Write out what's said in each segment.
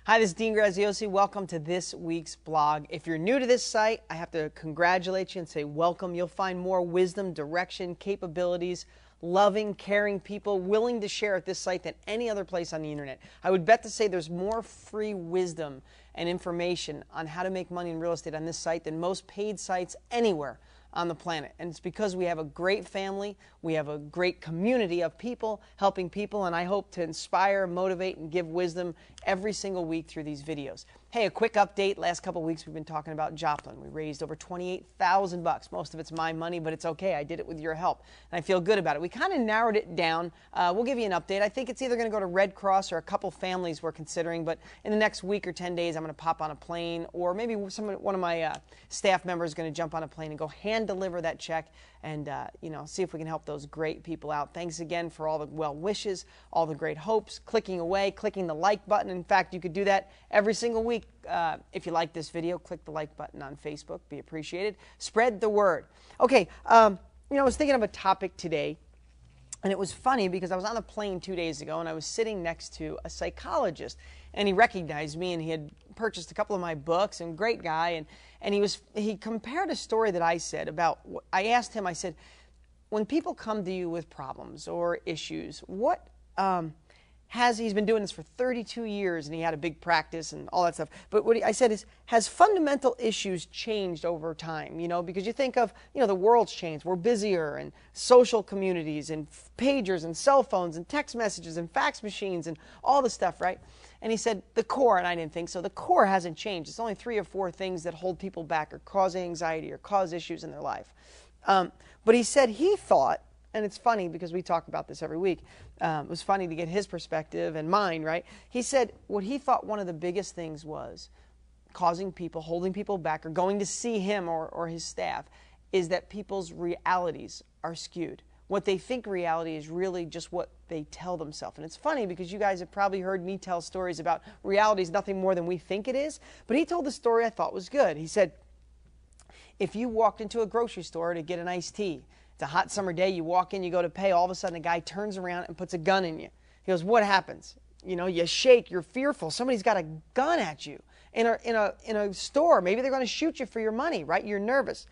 Hi, this is Dean Graziosi. Welcome to this week's blog. If you're new to this site, I have to congratulate you and say welcome. You'll find more wisdom, direction, capabilities, loving, caring people willing to share at this site than any other place on the internet. I would bet to say there's more free wisdom and information on how to make money in real estate on this site than most paid sites anywhere on the planet. And it's because we have a great family, we have a great community of people helping people, and I hope to inspire, motivate, and give wisdom every single week through these videos. Hey, a quick update. Last couple of weeks we've been talking about Joplin. We raised over $28,000. Most of it's my money, but it's okay. I did it with your help, and I feel good about it. We kind of narrowed it down. We'll give you an update. I think it's either going to go to Red Cross or a couple families we're considering, but in the next week or 10 days I'm going to pop on a plane, or maybe one of my staff members is going to jump on a plane and go hand deliver that check and see if we can help those great people out. Thanks again for all the well wishes, all the great hopes, clicking away, clicking the like button. In fact, you could do that every single week. If you like this video, click the like button on Facebook. Be appreciated. Spread the word. Okay, I was thinking of a topic today, and it was funny because I was on a plane 2 days ago and I was sitting next to a psychologist, and he recognized me and he had purchased a couple of my books, and great guy, and he compared a story that I said about, I asked him, I said, when people come to you with problems or issues, what he's been doing this for 32 years and he had a big practice and all that stuff. But what I said is, has fundamental issues changed over time? Because you think of, the world's changed. We're busier, and social communities and pagers and cell phones and text messages and fax machines and all the stuff, right? And he said, the core, and I didn't think so, the core hasn't changed. It's only 3 or 4 things that hold people back or cause anxiety or cause issues in their life. But he said he thought, and it's funny because we talk about this every week. It was funny to get his perspective and mine, right? He said what he thought one of the biggest things was causing people, holding people back, or going to see him or his staff, is that people's realities are skewed. What they think reality is really just what they tell themselves. And it's funny because you guys have probably heard me tell stories about reality is nothing more than we think it is. But he told the story I thought was good. He said, if you walked into a grocery store to get an iced tea, it's a hot summer day, you walk in, you go to pay, all of a sudden a guy turns around and puts a gun in you. He goes, what happens? You shake, you're fearful. Somebody's got a gun at you in a store. Maybe they're going to shoot you for your money, right? You're nervous.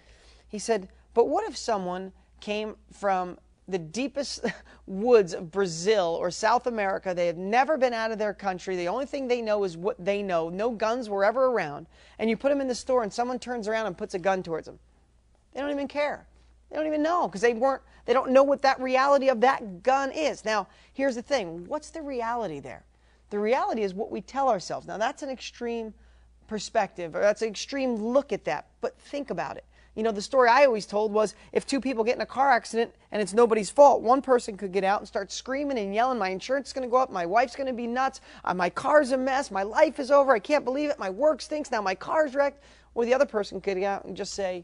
He said, but what if someone came from the deepest woods of Brazil or South America? They have never been out of their country. The only thing they know is what they know. No guns were ever around. And you put them in the store and someone turns around and puts a gun towards them. They don't even care. They don't even know because they don't know what that reality of that gun is. Now, here's the thing. What's the reality there? The reality is what we tell ourselves. Now, that's an extreme perspective, or that's an extreme look at that, but think about it. The story I always told was, if 2 people get in a car accident and it's nobody's fault, one person could get out and start screaming and yelling, my insurance is going to go up, my wife's going to be nuts, my car's a mess, my life is over, I can't believe it, my work stinks, now my car's wrecked. Or the other person could get out and just say,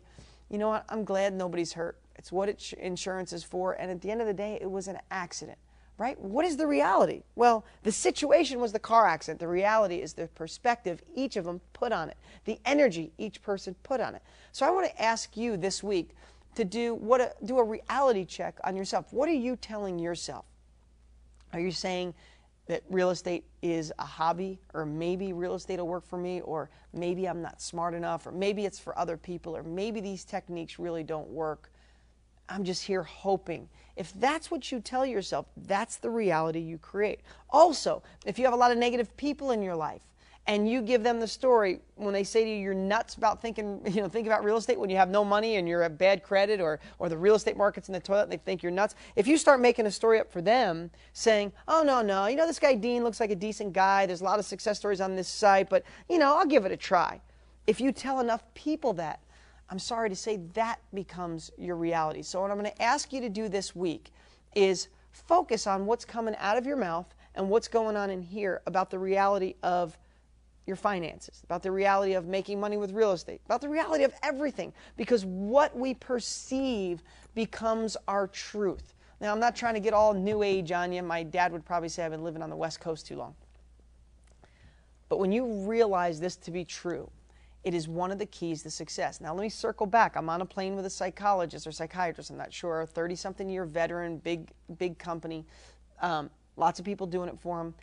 you know what, I'm glad nobody's hurt. It's what insurance is for, and at the end of the day, it was an accident. Right? What is the reality? Well, the situation was the car accident. The reality is the perspective each of them put on it, the energy each person put on it. So I want to ask you this week to do a reality check on yourself. What are you telling yourself? Are you saying that real estate is a hobby, or maybe real estate will work for me, or maybe I'm not smart enough, or maybe it's for other people, or maybe these techniques really don't work? I'm just here hoping. If that's what you tell yourself, that's the reality you create. Also, if you have a lot of negative people in your life and you give them the story when they say to you, you're nuts about thinking about real estate when you have no money and you're at bad credit, or the real estate market's in the toilet and they think you're nuts. If you start making a story up for them saying, oh, no, this guy Dean looks like a decent guy. There's a lot of success stories on this site, but, I'll give it a try. If you tell enough people that, I'm sorry to say, that becomes your reality. So what I'm going to ask you to do this week is focus on what's coming out of your mouth and what's going on in here about the reality of your finances, about the reality of making money with real estate, about the reality of everything, because what we perceive becomes our truth. Now, I'm not trying to get all new age on you. My dad would probably say I've been living on the West Coast too long. But when you realize this to be true, it is one of the keys to success. Now, let me circle back. I'm on a plane with a psychologist or psychiatrist, I'm not sure, a 30-something year veteran, big company, lots of people doing it for him.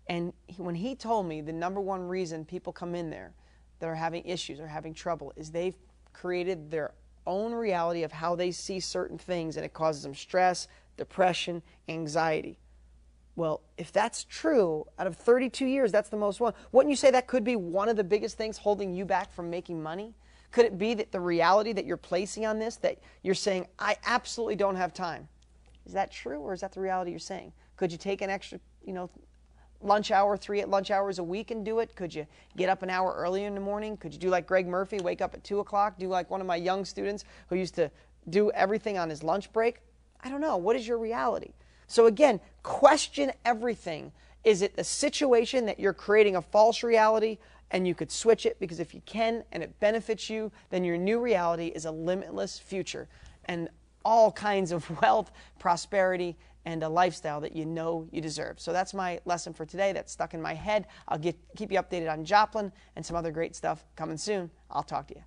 And when he told me the number one reason people come in there that are having issues or having trouble is they've created their own reality of how they see certain things, and it causes them stress, depression, anxiety. Well, if that's true, out of 32 years, that's the most one. Wouldn't you say that could be one of the biggest things holding you back from making money? Could it be that the reality that you're placing on this, that you're saying, I absolutely don't have time? Is that true, or is that the reality you're saying? Could you take an extra, lunch hour, 3 lunch hours a week and do it? Could you get up an hour earlier in the morning? Could you do like Greg Murphy, wake up at 2 o'clock, do like one of my young students who used to do everything on his lunch break? I don't know. What is your reality? So again, question everything. Is it the situation that you're creating a false reality and you could switch it? Because if you can and it benefits you, then your new reality is a limitless future and all kinds of wealth, prosperity, and a lifestyle that you know you deserve. So that's my lesson for today. That's stuck in my head. I'll keep you updated on Joplin and some other great stuff coming soon. I'll talk to you.